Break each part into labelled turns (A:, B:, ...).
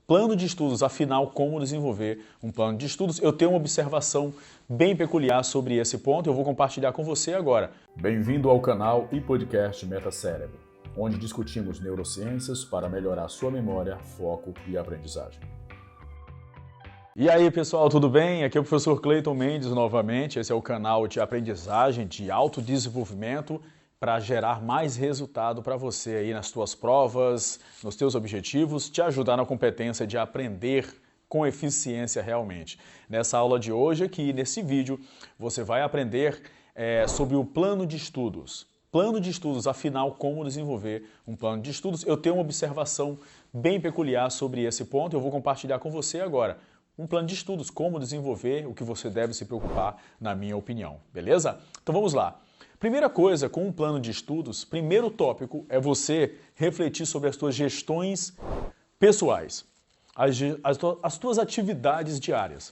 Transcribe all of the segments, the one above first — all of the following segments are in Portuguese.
A: plano de estudos, afinal, como desenvolver um plano de estudos. Eu tenho uma observação bem peculiar sobre esse ponto e eu vou compartilhar com você agora.
B: Bem-vindo ao canal e podcast Metacérebro, onde discutimos neurociências para melhorar sua memória, foco e aprendizagem.
A: E aí, pessoal, tudo bem? Aqui é o professor Cleiton Mendes novamente. Esse é o canal de aprendizagem, de autodesenvolvimento para gerar mais resultado para você aí nas suas provas, nos teus objetivos, te ajudar na competência de aprender com eficiência realmente. Nessa aula de hoje aqui, nesse vídeo, você vai aprender sobre o plano de estudos. Plano de estudos, afinal, como desenvolver um plano de estudos. Eu tenho uma observação bem peculiar sobre esse ponto e eu vou compartilhar com você agora. Um plano de estudos, como desenvolver, o que você deve se preocupar, na minha opinião. Beleza? Então vamos lá. Primeira coisa, com um plano de estudos, primeiro tópico é você refletir sobre as suas gestões pessoais, as tuas atividades diárias.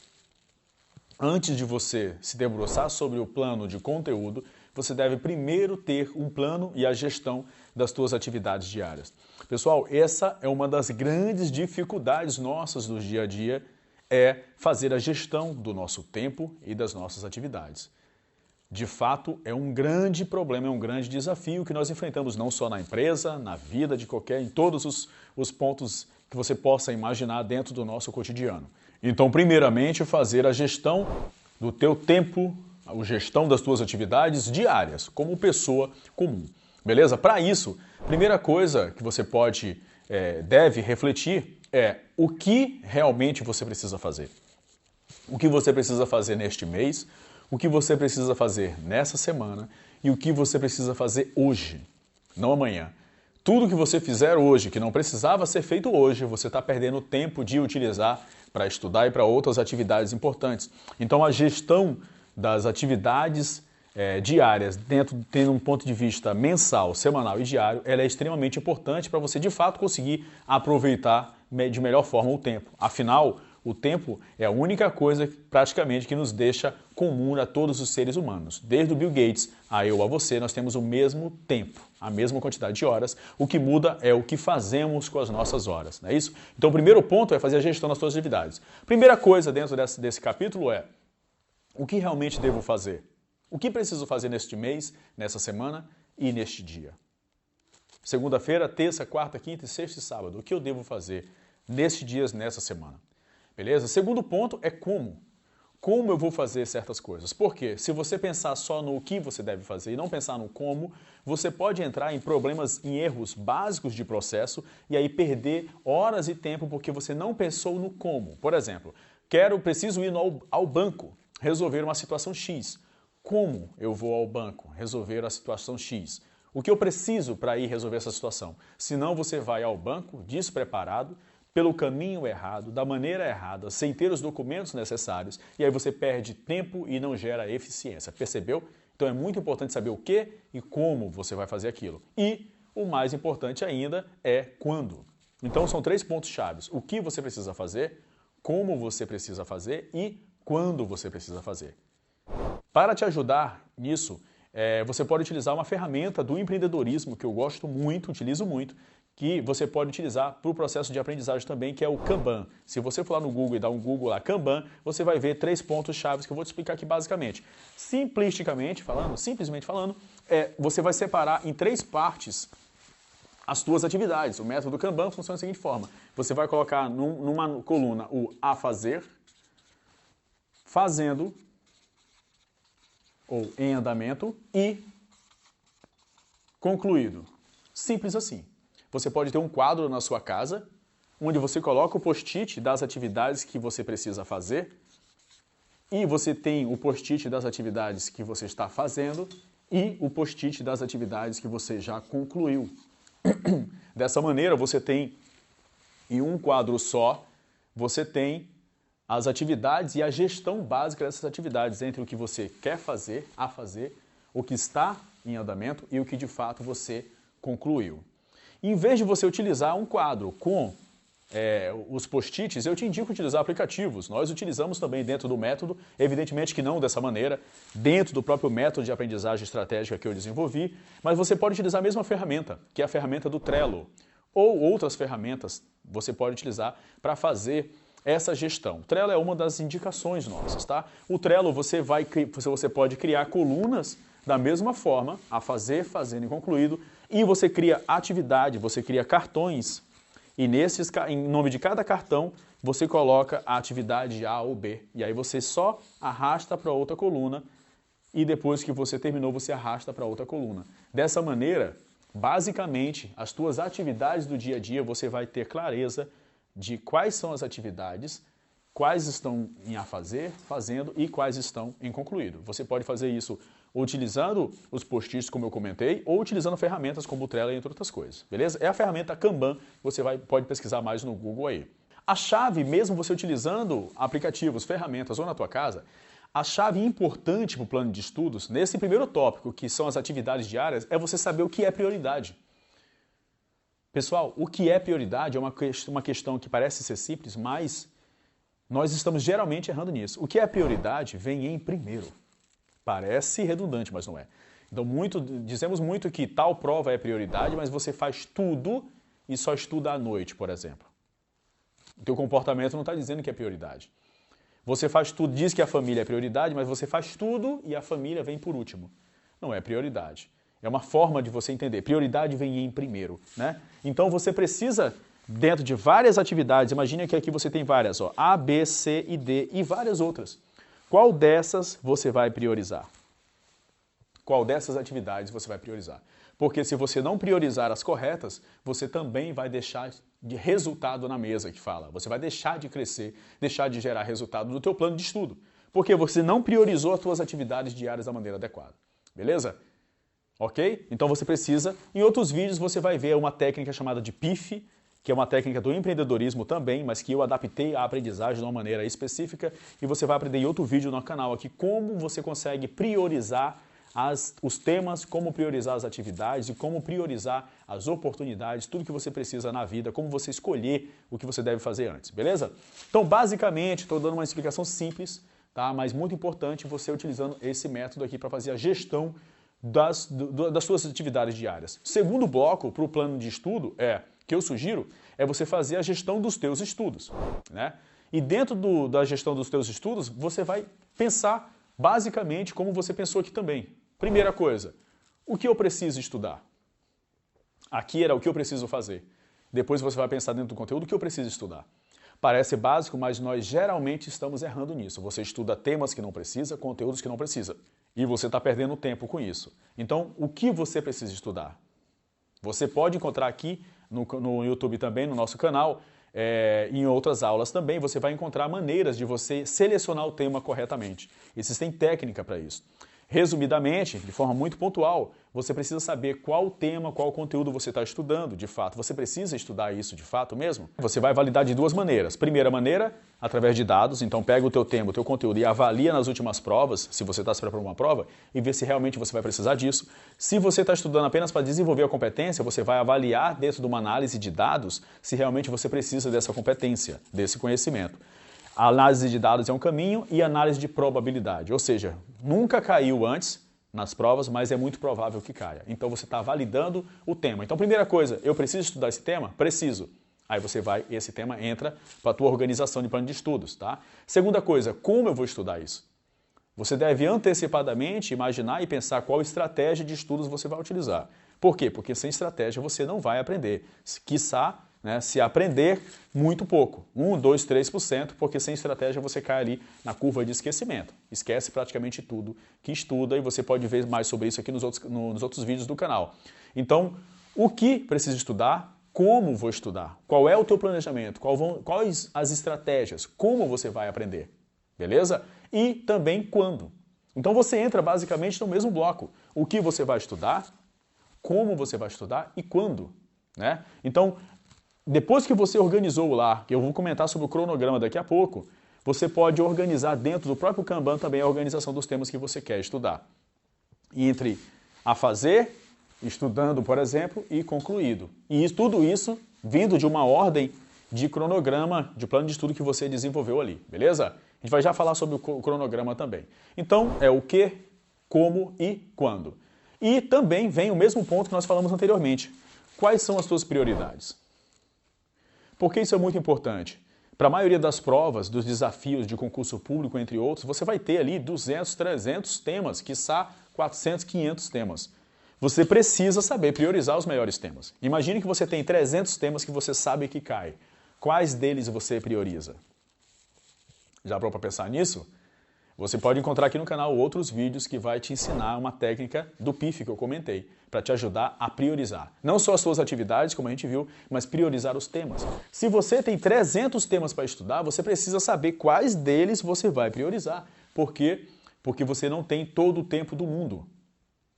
A: Antes de você se debruçar sobre o plano de conteúdo, você deve primeiro ter um plano e a gestão das suas atividades diárias. Pessoal, essa é uma das grandes dificuldades nossas do dia a dia, é fazer a gestão do nosso tempo e das nossas atividades. De fato, é um grande problema, é um grande desafio que nós enfrentamos não só na empresa, na vida de qualquer, em todos os pontos que você possa imaginar dentro do nosso cotidiano. Então, primeiramente, fazer a gestão do teu tempo, a gestão das tuas atividades diárias, como pessoa comum. Beleza? Para isso, primeira coisa que você deve refletir é o que realmente você precisa fazer. O que você precisa fazer neste mês, o que você precisa fazer nessa semana e o que você precisa fazer hoje, não amanhã. Tudo que você fizer hoje, que não precisava ser feito hoje, você está perdendo tempo de utilizar para estudar e para outras atividades importantes. Então a gestão das atividades diárias, tendo um ponto de vista mensal, semanal e diário, ela é extremamente importante para você de fato conseguir aproveitar de melhor forma o tempo. Afinal, o tempo é a única coisa praticamente que nos deixa comum a todos os seres humanos. Desde o Bill Gates a eu, a você, nós temos o mesmo tempo, a mesma quantidade de horas. O que muda é o que fazemos com as nossas horas, não é isso? Então o primeiro ponto é fazer a gestão das suas atividades. Primeira coisa dentro desse capítulo é o que realmente devo fazer? O que preciso fazer neste mês, nessa semana e neste dia? Segunda-feira, terça, quarta, quinta, sexta e sábado. O que eu devo fazer nestes dias, nessa semana? Beleza? Segundo ponto é como. Como eu vou fazer certas coisas. Por quê? Se você pensar só no que você deve fazer e não pensar no como, você pode entrar em problemas, em erros básicos de processo e aí perder horas e tempo porque você não pensou no como. Por exemplo, preciso ir ao banco resolver uma situação X. Como eu vou ao banco resolver a situação X? O que eu preciso para ir resolver essa situação? Senão você vai ao banco despreparado, pelo caminho errado, da maneira errada, sem ter os documentos necessários, e aí você perde tempo e não gera eficiência. Percebeu? Então é muito importante saber o que e como você vai fazer aquilo. E o mais importante ainda é quando. Então são 3 pontos chaves. O que você precisa fazer, como você precisa fazer e quando você precisa fazer. Para te ajudar nisso, você pode utilizar uma ferramenta do empreendedorismo que eu gosto muito, utilizo muito, que você pode utilizar para o processo de aprendizagem também, que é o Kanban. Se você for lá no Google e dar um Google lá, Kanban, você vai ver 3 pontos chaves que eu vou te explicar aqui basicamente. Simplesmente falando, você vai separar em 3 partes as suas atividades. O método Kanban funciona da seguinte forma. Você vai colocar numa coluna o a fazer, fazendo, ou em andamento, e concluído. Simples assim. Você pode ter um quadro na sua casa, onde você coloca o post-it das atividades que você precisa fazer, e você tem o post-it das atividades que você está fazendo, e o post-it das atividades que você já concluiu. Dessa maneira, você tem, em um quadro só, você tem as atividades e a gestão básica dessas atividades, entre o que você quer fazer, o que está em andamento e o que de fato você concluiu. Em vez de você utilizar um quadro com os post-its, eu te indico utilizar aplicativos. Nós utilizamos também dentro do método, evidentemente que não dessa maneira, dentro do próprio método de aprendizagem estratégica que eu desenvolvi, mas você pode utilizar a mesma ferramenta, que é a ferramenta do Trello. ou outras ferramentas você pode utilizar para fazer essa gestão. O Trello é uma das indicações nossas, tá? O Trello você pode criar colunas da mesma forma, a fazer, fazendo e concluído, e você cria atividade, você cria cartões, e em nome de cada cartão você coloca a atividade A ou B, e aí você só arrasta para outra coluna, e depois que você terminou você arrasta para outra coluna. Dessa maneira, basicamente, as tuas atividades do dia a dia você vai ter clareza de quais são as atividades, quais estão em a fazer, fazendo e quais estão em concluído. Você pode fazer isso utilizando os post-its, como eu comentei, ou utilizando ferramentas como o Trello, entre outras coisas, beleza? É a ferramenta Kanban, você pode pesquisar mais no Google aí. A chave, mesmo você utilizando aplicativos, ferramentas ou na tua casa, a chave importante para o plano de estudos, nesse primeiro tópico, que são as atividades diárias, é você saber o que é prioridade. Pessoal, o que é prioridade é uma questão que parece ser simples, mas nós estamos geralmente errando nisso. O que é prioridade vem em primeiro. Parece redundante, mas não é. Então, dizemos muito que tal prova é prioridade, mas você faz tudo e só estuda à noite, por exemplo. O teu comportamento não está dizendo que é prioridade. Você faz tudo, diz que a família é prioridade, mas você faz tudo e a família vem por último. Não é prioridade. É uma forma de você entender. Prioridade vem em primeiro, né? Então você precisa, dentro de várias atividades, imagine que aqui você tem várias, ó, A, B, C e D e várias outras. Qual dessas você vai priorizar? Qual dessas atividades você vai priorizar? Porque se você não priorizar as corretas, você também vai deixar de resultado na mesa, que fala. Você vai deixar de crescer, deixar de gerar resultado do teu plano de estudo. Porque você não priorizou as suas atividades diárias da maneira adequada. Beleza? Ok? Então você precisa, em outros vídeos você vai ver uma técnica chamada de PIF, que é uma técnica do empreendedorismo também, mas que eu adaptei à aprendizagem de uma maneira específica, e você vai aprender em outro vídeo no canal aqui como você consegue priorizar os temas, como priorizar as atividades e como priorizar as oportunidades, tudo que você precisa na vida, como você escolher o que você deve fazer antes, beleza? Então, basicamente, estou dando uma explicação simples, tá? Mas muito importante você utilizando esse método aqui para fazer a gestão das suas atividades diárias. Segundo bloco para o plano de estudo que eu sugiro é você fazer a gestão dos teus estudos, né? E dentro da gestão dos teus estudos, você vai pensar basicamente como você pensou aqui também. Primeira coisa, o que eu preciso estudar? Aqui era o que eu preciso fazer. Depois você vai pensar dentro do conteúdo o que eu preciso estudar. Parece básico, mas nós geralmente estamos errando nisso. Você estuda temas que não precisa, conteúdos que não precisa. E você está perdendo tempo com isso. Então, o que você precisa estudar? Você pode encontrar aqui no YouTube também, no nosso canal, em outras aulas também, você vai encontrar maneiras de você selecionar o tema corretamente. Existem técnicas para isso. Resumidamente, de forma muito pontual, você precisa saber qual tema, qual conteúdo você está estudando, de fato. Você precisa estudar isso de fato mesmo? Você vai validar de duas maneiras. Primeira maneira, através de dados. Então pega o teu tema, o teu conteúdo e avalia nas últimas provas, se você está se preparando para uma prova, e vê se realmente você vai precisar disso. Se você está estudando apenas para desenvolver a competência, você vai avaliar dentro de uma análise de dados se realmente você precisa dessa competência, desse conhecimento. A análise de dados é um caminho e a análise de probabilidade, ou seja, nunca caiu antes nas provas, mas é muito provável que caia. Então você está validando o tema. Então, primeira coisa, eu preciso estudar esse tema? Preciso. Aí você vai e esse tema entra para a tua organização de plano de estudos, tá? Segunda coisa, como eu vou estudar isso? Você deve antecipadamente imaginar e pensar qual estratégia de estudos você vai utilizar. Por quê? Porque sem estratégia você não vai aprender. Quiçá, né, se aprender muito pouco, 1, 2, 3%, porque sem estratégia você cai ali na curva de esquecimento. Esquece praticamente tudo que estuda e você pode ver mais sobre isso aqui nos outros vídeos do canal. Então, o que precisa estudar? Como vou estudar? Qual é o teu planejamento? Quais as estratégias? Como você vai aprender? Beleza? E também quando. Então você entra basicamente no mesmo bloco. O que você vai estudar, como você vai estudar e quando, né? Então, depois que você organizou lá, que eu vou comentar sobre o cronograma daqui a pouco, você pode organizar dentro do próprio Kanban também a organização dos temas que você quer estudar. Entre a fazer, estudando, por exemplo, e concluído. E tudo isso vindo de uma ordem de cronograma, de plano de estudo que você desenvolveu ali, beleza? A gente vai já falar sobre o cronograma também. Então, é o que, como e quando. E também vem o mesmo ponto que nós falamos anteriormente. Quais são as suas prioridades? Por que isso é muito importante? Para a maioria das provas, dos desafios de concurso público, entre outros, você vai ter ali 200, 300 temas, quiçá 400, 500 temas. Você precisa saber priorizar os melhores temas. Imagine que você tem 300 temas que você sabe que cai. Quais deles você prioriza? Já parou para pensar nisso? Você pode encontrar aqui no canal outros vídeos que vai te ensinar uma técnica do PIF que eu comentei, para te ajudar a priorizar. Não só as suas atividades, como a gente viu, mas priorizar os temas. Se você tem 300 temas para estudar, você precisa saber quais deles você vai priorizar. Por quê? Porque você não tem todo o tempo do mundo.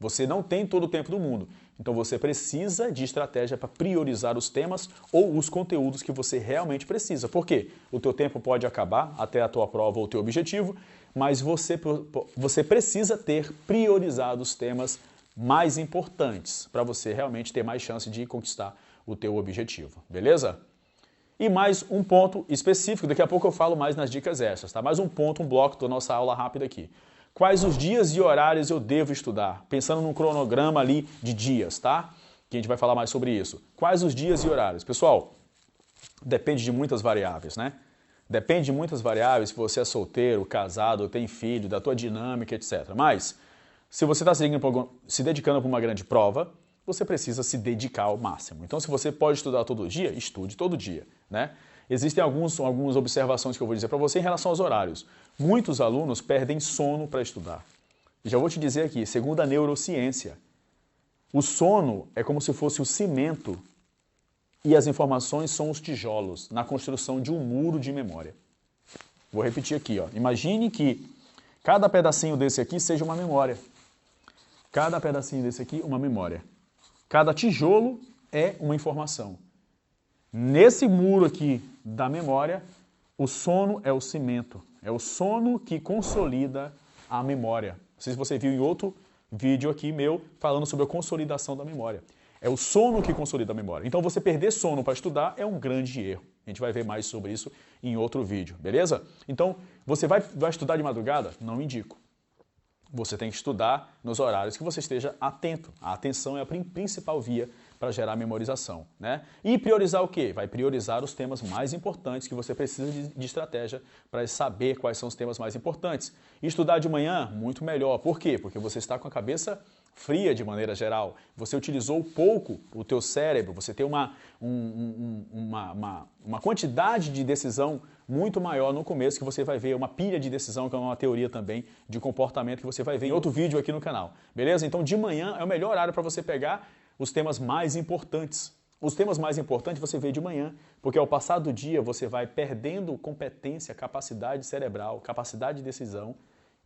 A: Você não tem todo o tempo do mundo. Então você precisa de estratégia para priorizar os temas ou os conteúdos que você realmente precisa. Por quê? O teu tempo pode acabar até a tua prova ou o teu objetivo, mas você precisa ter priorizado os temas mais importantes para você realmente ter mais chance de conquistar o teu objetivo. Beleza? E mais um ponto específico, daqui a pouco eu falo mais nas dicas extras, tá? Mais um ponto, um bloco da nossa aula rápida aqui. Quais os dias e horários eu devo estudar? Pensando num cronograma ali de dias, tá? Que a gente vai falar mais sobre isso. Quais os dias e horários? Pessoal, depende de muitas variáveis, né? Depende de muitas variáveis, se você é solteiro, casado, ou tem filho, da tua dinâmica, etc. Mas, se você está se dedicando para uma grande prova, você precisa se dedicar ao máximo. Então, se você pode estudar todo dia, estude todo dia, né? Existem algumas observações que eu vou dizer para você em relação aos horários. Muitos alunos perdem sono para estudar. E já vou te dizer aqui, segundo a neurociência, o sono é como se fosse o cimento e as informações são os tijolos na construção de um muro de memória. Vou repetir aqui, ó. Imagine que cada pedacinho desse aqui seja uma memória. Cada pedacinho desse aqui, uma memória. Cada tijolo é uma informação. Nesse muro aqui da memória, o sono é o cimento. É o sono que consolida a memória. Não sei se você viu em outro vídeo aqui meu falando sobre a consolidação da memória. É o sono que consolida a memória. Então você perder sono para estudar é um grande erro. A gente vai ver mais sobre isso em outro vídeo, beleza? Então, você vai estudar de madrugada? Não indico. Você tem que estudar nos horários que você esteja atento. A atenção é a principal via para gerar memorização, né? E priorizar o quê? Vai priorizar os temas mais importantes que você precisa de estratégia para saber quais são os temas mais importantes. E estudar de manhã, muito melhor. Por quê? Porque você está com a cabeça fria de maneira geral. Você utilizou pouco o teu cérebro, você tem uma quantidade de decisão muito maior no começo, que você vai ver uma pilha de decisão, que é uma teoria também de comportamento que você vai ver em outro vídeo aqui no canal. Beleza? Então de manhã é o melhor horário para você pegar os temas mais importantes. Os temas mais importantes você vê de manhã, porque ao passar do dia você vai perdendo competência, capacidade cerebral, capacidade de decisão,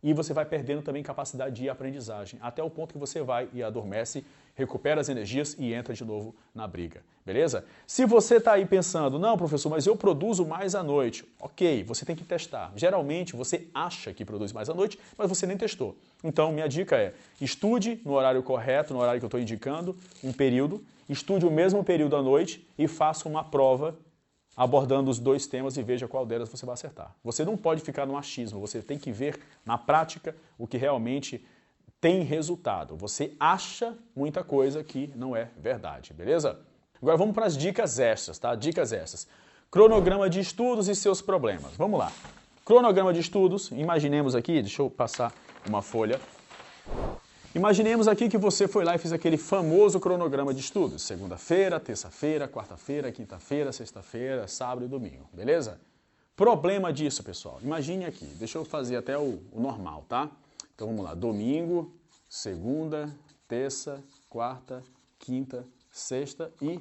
A: e você vai perdendo também capacidade de aprendizagem, até o ponto que você vai e adormece, recupera as energias e entra de novo na briga, beleza? Se você está aí pensando, não, professor, mas eu produzo mais à noite. Ok, você tem que testar. Geralmente você acha que produz mais à noite, mas você nem testou. Então, minha dica é, estude no horário correto, no horário que eu estou indicando, um período, estude o mesmo período à noite e faça uma prova abordando os dois temas e veja qual delas você vai acertar. Você não pode ficar no achismo, você tem que ver na prática o que realmente tem resultado. Você acha muita coisa que não é verdade, beleza? Agora vamos para as dicas extras, tá? Dicas extras. Cronograma de estudos e seus problemas. Vamos lá. Cronograma de estudos, imaginemos aqui, deixa eu passar uma folha. Imaginemos aqui que você foi lá e fez aquele famoso cronograma de estudos. Segunda-feira, terça-feira, quarta-feira, quinta-feira, sexta-feira, sábado e domingo. Beleza? Problema disso, pessoal. Imagine aqui. Deixa eu fazer até o normal, tá? Então vamos lá. Domingo, segunda, terça, quarta, quinta, sexta e...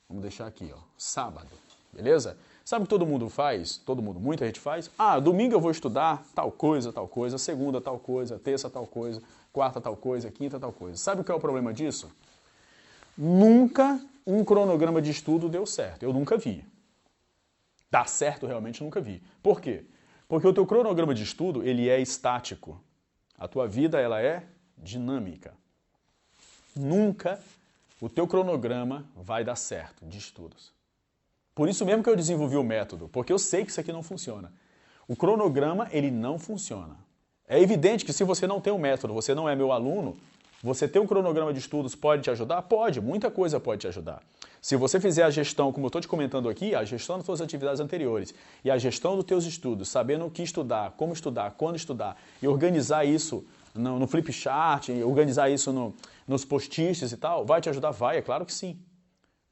A: vamos deixar aqui, ó. Sábado. Beleza? Sabe o que todo mundo faz? Todo mundo, muita gente faz. Ah, domingo eu vou estudar tal coisa, segunda tal coisa, terça tal coisa, quarta tal coisa, quinta tal coisa. Sabe o que é o problema disso? Nunca um cronograma de estudo deu certo. Eu nunca vi. Dar certo realmente nunca vi. Por quê? Porque o teu cronograma de estudo, ele é estático. A tua vida, ela é dinâmica. Nunca o teu cronograma vai dar certo de estudos. Por isso mesmo que eu desenvolvi o método, porque eu sei que isso aqui não funciona. O cronograma, ele não funciona. É evidente que se você não tem um método, você não é meu aluno, Você ter um cronograma de estudos pode te ajudar? Pode, muita coisa pode te ajudar. Se você fizer a gestão, como eu estou te comentando aqui, a gestão das suas atividades anteriores e a gestão dos teus estudos, sabendo o que estudar, como estudar, quando estudar, e organizar isso no flip chart, organizar isso nos post-its e tal, vai te ajudar? Vai, é claro que sim.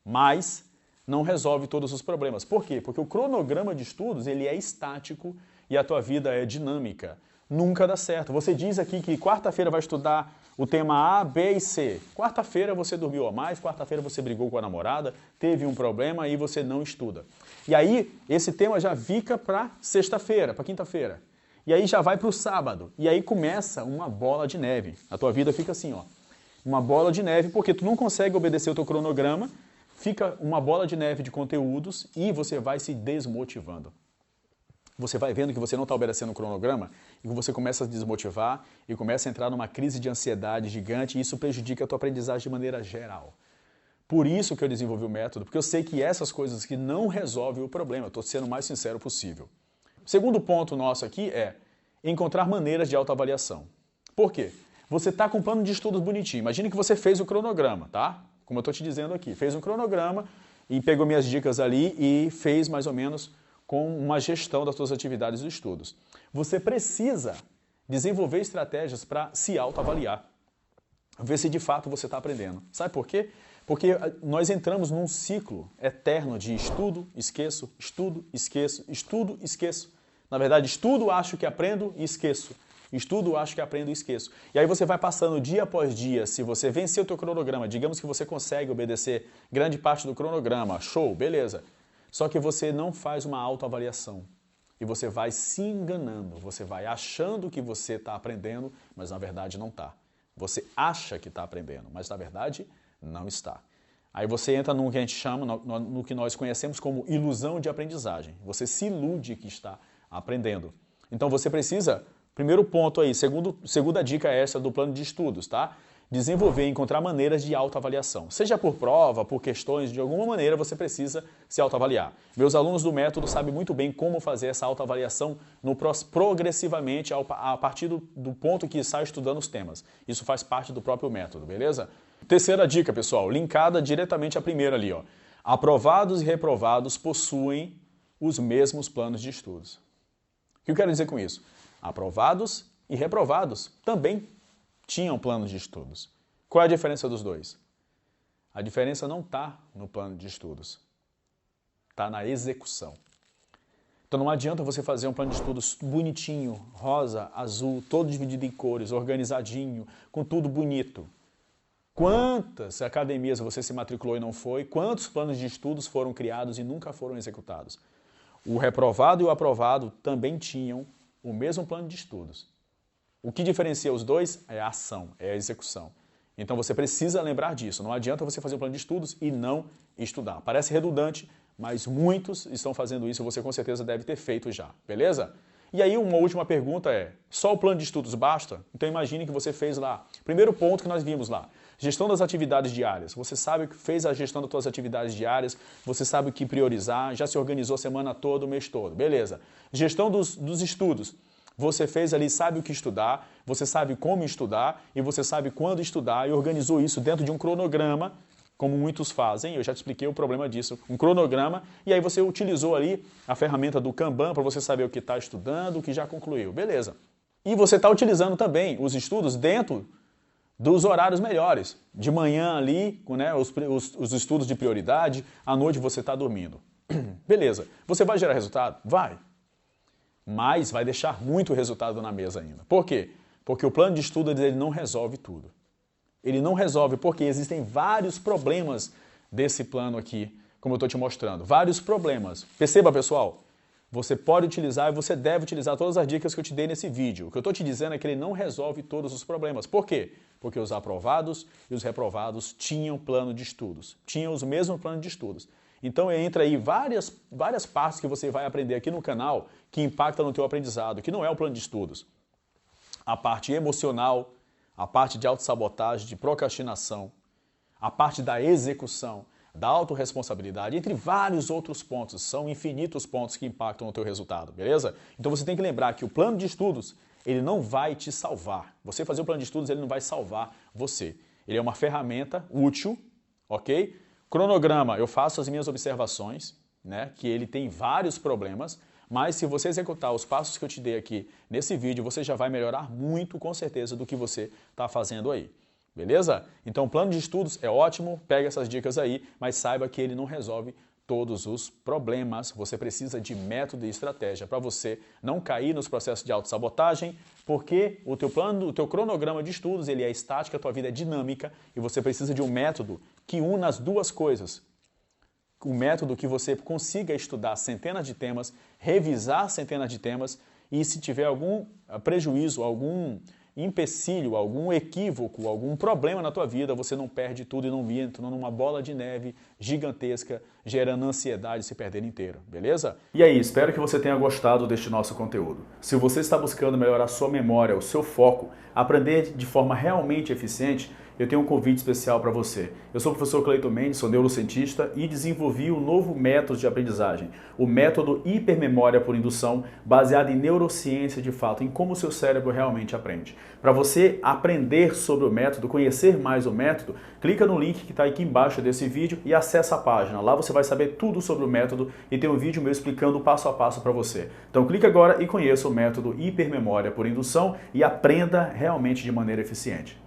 A: Mas não resolve todos os problemas. Por quê? Porque o cronograma de estudos ele é estático e a tua vida é dinâmica. Nunca dá certo. Você diz aqui que quarta-feira vai estudar o tema A, B e C. Quarta-feira você dormiu a mais, quarta-feira você brigou com a namorada, teve um problema e você não estuda. E aí, esse tema já fica para sexta-feira, para quinta-feira. E aí já vai para o sábado. E aí começa uma bola de neve. A tua vida fica assim, ó. Uma bola de neve, porque tu não consegue obedecer o teu cronograma, fica uma bola de neve de conteúdos e você vai se desmotivando. Você vai vendo que você não está obedecendo o cronograma e que você começa a se desmotivar e começa a entrar numa crise de ansiedade gigante e isso prejudica a tua aprendizagem de maneira geral. Por isso que eu desenvolvi o método, porque eu sei que essas coisas que não resolvem o problema, eu estou sendo o mais sincero possível. O segundo ponto nosso aqui é encontrar maneiras de autoavaliação. Por quê? Você está com um plano de estudos bonitinho. Imagine que você fez o cronograma, tá? Como eu estou te dizendo aqui. Fez um cronograma e pegou minhas dicas ali e fez mais ou menos com uma gestão das suas atividades e estudos. Você precisa desenvolver estratégias para se autoavaliar. Ver se de fato você está aprendendo. Sabe por quê? Porque nós entramos num ciclo eterno de estudo, esqueço, estudo, esqueço, estudo, esqueço. Na verdade, estudo, acho que aprendo e esqueço. Estudo, acho que aprendo e esqueço. E aí você vai passando dia após dia, se você vencer o teu cronograma, digamos que você consegue obedecer grande parte do cronograma, show, beleza. Só que você não faz uma autoavaliação. E você vai se enganando, você vai achando que você está aprendendo, mas na verdade não está. Você acha que está aprendendo, mas na verdade não está. Aí você entra no que a gente chama, no que nós conhecemos como ilusão de aprendizagem. Você se ilude que está aprendendo. Então você precisa, primeiro ponto aí, segunda dica extra do plano de estudos, tá? Desenvolver e encontrar maneiras de autoavaliação. Seja por prova, por questões, de alguma maneira você precisa se autoavaliar. Meus alunos do método sabem muito bem como fazer essa autoavaliação progressivamente a partir do ponto que sai estudando os temas. Isso faz parte do próprio método, beleza? Terceira dica, pessoal, linkada diretamente à primeira ali, ó. Aprovados e reprovados possuem os mesmos planos de estudos. O que eu quero dizer com isso? Aprovados e reprovados também tinham planos de estudos. Qual é a diferença dos dois? A diferença não está no plano de estudos, está na execução. Então não adianta você fazer um plano de estudos bonitinho, rosa, azul, todo dividido em cores, organizadinho, com tudo bonito. Quantas academias você se matriculou e não foi? Quantos planos de estudos foram criados e nunca foram executados? O reprovado e o aprovado também tinham o mesmo plano de estudos. O que diferencia os dois é a ação, é a execução. Então você precisa lembrar disso. Não adianta você fazer um plano de estudos e não estudar. Parece redundante, mas muitos estão fazendo isso e você com certeza deve ter feito já, beleza? E aí uma última pergunta é, só o plano de estudos basta? Então imagine que você fez lá. Primeiro ponto que nós vimos lá, gestão das atividades diárias. Você sabe que fez a gestão das suas atividades diárias, você sabe o que priorizar, já se organizou a semana toda, o mês todo, beleza? Gestão dos estudos. Você fez ali, sabe o que estudar, você sabe como estudar e você sabe quando estudar e organizou isso dentro de um cronograma, como muitos fazem, eu já te expliquei o problema disso, um cronograma, e aí você utilizou ali a ferramenta do Kanban para você saber o que está estudando, o que já concluiu, beleza. E você está utilizando também os estudos dentro dos horários melhores, de manhã ali, né, os estudos de prioridade, à noite você está dormindo. Beleza, você vai gerar resultado? Vai. Mas vai deixar muito resultado na mesa ainda. Por quê? Porque o plano de estudo ele não resolve tudo. Ele não resolve porque existem vários problemas desse plano aqui, como eu estou te mostrando. Vários problemas. Perceba, pessoal, você pode utilizar e você deve utilizar todas as dicas que eu te dei nesse vídeo. O que eu estou te dizendo é que ele não resolve todos os problemas. Por quê? Porque os aprovados e os reprovados tinham plano de estudos. Tinham os mesmos planos de estudos. Então entra aí várias partes que você vai aprender aqui no canal que impactam no teu aprendizado, que não é o plano de estudos. A parte emocional, a parte de autossabotagem, de procrastinação, a parte da execução, da autorresponsabilidade, entre vários outros pontos. São infinitos pontos que impactam no teu resultado, beleza? Então você tem que lembrar que o plano de estudos ele não vai te salvar. Você fazer o plano de estudos, ele não vai salvar você. Ele é uma ferramenta útil, ok? Cronograma, eu faço as minhas observações, né? Que ele tem vários problemas, mas se você executar os passos que eu te dei aqui nesse vídeo, você já vai melhorar muito, com certeza, do que você está fazendo aí. Beleza? Então o plano de estudos é ótimo, pega essas dicas aí, mas saiba que ele não resolve todos os problemas. Você precisa de método e estratégia para você não cair nos processos de autossabotagem, porque o teu plano, o teu cronograma de estudos, ele é estático, a tua vida é dinâmica e você precisa de um método que una as duas coisas. Um método que você consiga estudar centenas de temas, revisar centenas de temas e se tiver algum prejuízo, algum empecilho, algum equívoco, algum problema na tua vida, você não perde tudo e não entra numa bola de neve gigantesca, gerando ansiedade e se perder inteiro, beleza?
B: E aí, espero que você tenha gostado deste nosso conteúdo. Se você está buscando melhorar sua memória, o seu foco, aprender de forma realmente eficiente, eu tenho um convite especial para você. Eu sou o professor Cleiton Mendes, sou neurocientista e desenvolvi um novo método de aprendizagem, o método hipermemória por indução, baseado em neurociência de fato, em como o seu cérebro realmente aprende. Para você aprender sobre o método, conhecer mais o método, clica no link que está aqui embaixo desse vídeo e acessa a página. Lá você vai saber tudo sobre o método e tem um vídeo meu explicando passo a passo para você. Então clica agora e conheça o método hipermemória por indução e aprenda realmente de maneira eficiente.